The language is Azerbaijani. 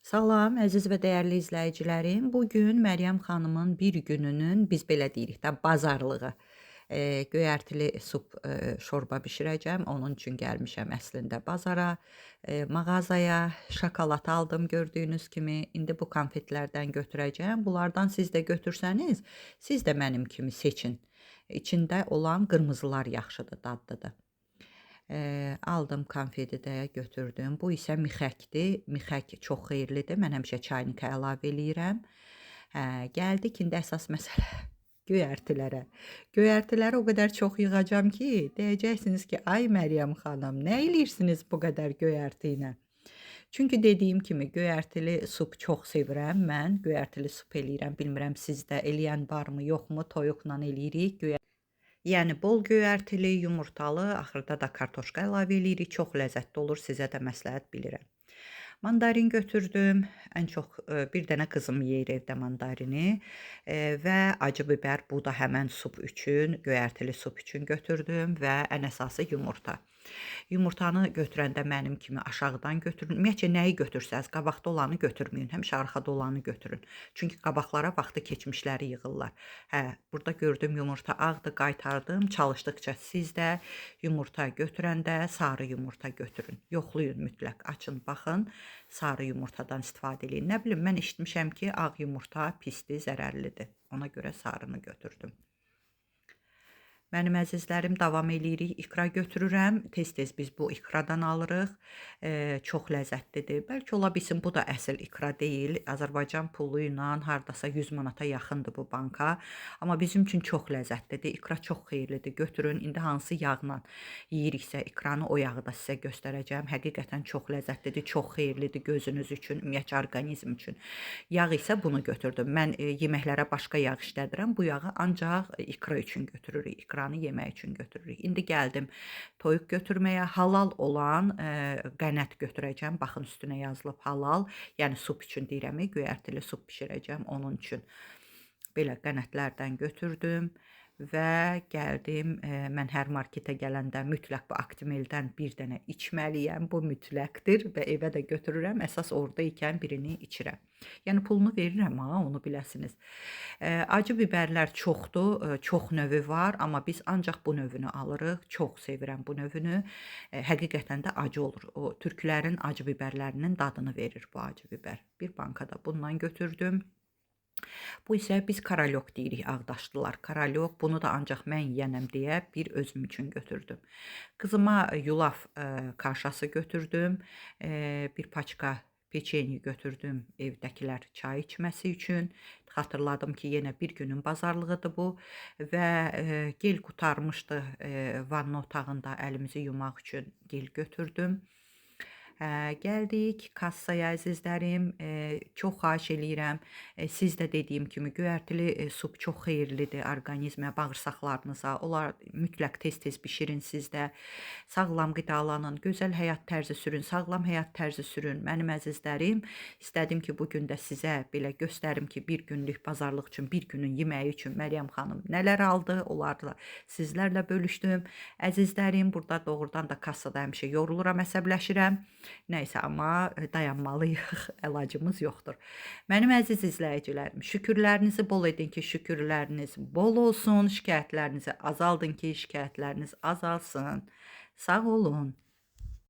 Salam, əziz və dəyərli izləyicilərim. Bu gün Məryəm xanımın bir gününün, biz belə deyirik də, bazarlığı. Göyərtili sup şorba bişirəcəm. Onun üçün gəlmişəm əslində bazara, mağazaya. Şokolad aldım gördüyünüz kimi. İndi bu konfetlərdən götürəcəm. Bunlardan siz də götürsəniz, siz də mənim kimi seçin. İçində olan qırmızılar yaxşıdır, dadlıdır. Aldım konfeti də götürdüm. Bu isə mixəkdir. Mixək çox xeyirlidir. Mən həmişə çaynika əlavə eləyirəm. Gəldik indi əsas məsələ göyərtilərə. Göyərtiləri o qədər çox yığacam ki, deyəcəksiniz ki, ay Məryəm xanım, nə eləyirsiniz bu qədər göyərti ilə? Çünki dediyim kimi göyərtili sup çox sevirəm mən. Göyərtili sup eləyirəm. Bilmirəm sizdə eləyən varmı, yoxmu? Toyuqla eləyirik. Yəni bol göyərtili, yumurtalı, axırda da kartoşka əlavə eləyirik. Çox ləzzətli olur, sizə də məsləhət bilirəm. Mandarin götürdüm. Ən çox bir dənə qızım yeyir evdə mandarini və acı biber. Bu da həmən sup üçün, göyərtili sup üçün götürdüm və ən əsası yumurta. Yumurtanı götürəndə mənim kimi aşağıdan götürün. Ümumiyyətcə nəyi götürsəz, qabaqda olanı götürməyin. Həmişə arxada olanı götürün. Çünki qabaqlara vaxtı keçmişləri yığırlar. Burada gördüm yumurta ağdır, qaytardım. Çalışdıqca siz də yumurta götürəndə sarı yumurta götürün. Yoxlayın mütləq, açın, baxın. Sarı yumurtadan istifadə edin. Nə bilim, mən eşitmişəm ki, ağ yumurta pisdir, zərərlidir. Ona görə sarını götürdüm. Mənim əzizlərim, davam eləyirik. İkra götürürəm. Tez-tez biz bu ikradan alırıq. Çox ləzzətlidir. Bəlkə ola bilsin bu da əsl ikra deyil. Azərbaycan pulu ilə hardasa 100 manata yaxındır bu banka. Amma bizim üçün çox ləzzətlidir. İkra çox xeyirlidir. Götürün. İndi hansı yağla yeyiriksə ikranı, o yağı da sizə göstərəcəm. Həqiqətən çox ləzzətlidir, çox xeyirlidir gözünüz üçün, ümumiyyətcə orqanizm üçün. Yağ isə bunu götürdüm. Mən yeməklərə başqa yağ işlədirəm. Bu yağı ancaq ikra üçün götürürük. İkranı yemək üçün götürürük. İndi gəldim toyuq götürməyə. Halal olan qənət götürəcəm. Baxın, üstünə yazılıb halal. Yəni sup üçün deyirəm, göyərtili sup bişirəcəm onun üçün. Belə qənətlərdən götürdüm və gəldim. Mən hər marketə gələndə mütləq bu Actimeldən bir dənə içməliyəm. Bu mütləqdir və evə də götürürəm. Əsas orada ikən birini içirəm. Yəni pulunu verirəm, onu biləsiniz. Acı biberlər çoxdur, çox növü var, amma biz ancaq bu növünü alırıq. Çox sevirəm bu növünü. Həqiqətən də acı olur. O türklərin acı biberlərinin dadını verir bu acı biber. Bir bankada bundan götürdüm. Bu isə biz karalyok deyirik, ağdaşlılar. Karalyok, bunu da ancaq mən yiyənəm deyə bir özüm üçün götürdüm. Qızıma yulaf kaşası götürdüm. Bir paçka peçeni götürdüm evdəkilər çay içməsi üçün. Xatırladım ki, yenə bir günün bazarlığıdır bu və gel qutarmışdı vanna otağında əlimizi yumaq üçün gel götürdüm. Gəldik kassaya əzizlərim. Çox xahiş eləyirəm. Siz də dediyim kimi göyərtili sup çox xeyirlidir orqanizmə, bağırsaqlarınıza. Onlar mütləq tez-tez bişirin siz də. Sağlam qidalanın, gözəl həyat tərzi sürün, sağlam həyat tərzi sürün. Mənim əzizlərim, istədim ki, bu gün də sizə belə göstərim ki, bir günlük bazarlıq üçün, bir günün yeməyi üçün Məryəm xanım nələr aldı, onlarla sizlərlə bölüşdüm. Əzizlərim, burada doğrudan da kassada həmişə yoruluram, əsəbləşirəm. Nəysə, amma dayanmalıyıq, əlacımız yoxdur. Mənim əziz izləyicilərim, şükürlərinizi bol edin ki, şükürləriniz bol olsun, şikayətlərinizi azaldın ki, şikayətləriniz azalsın. Sağ olun.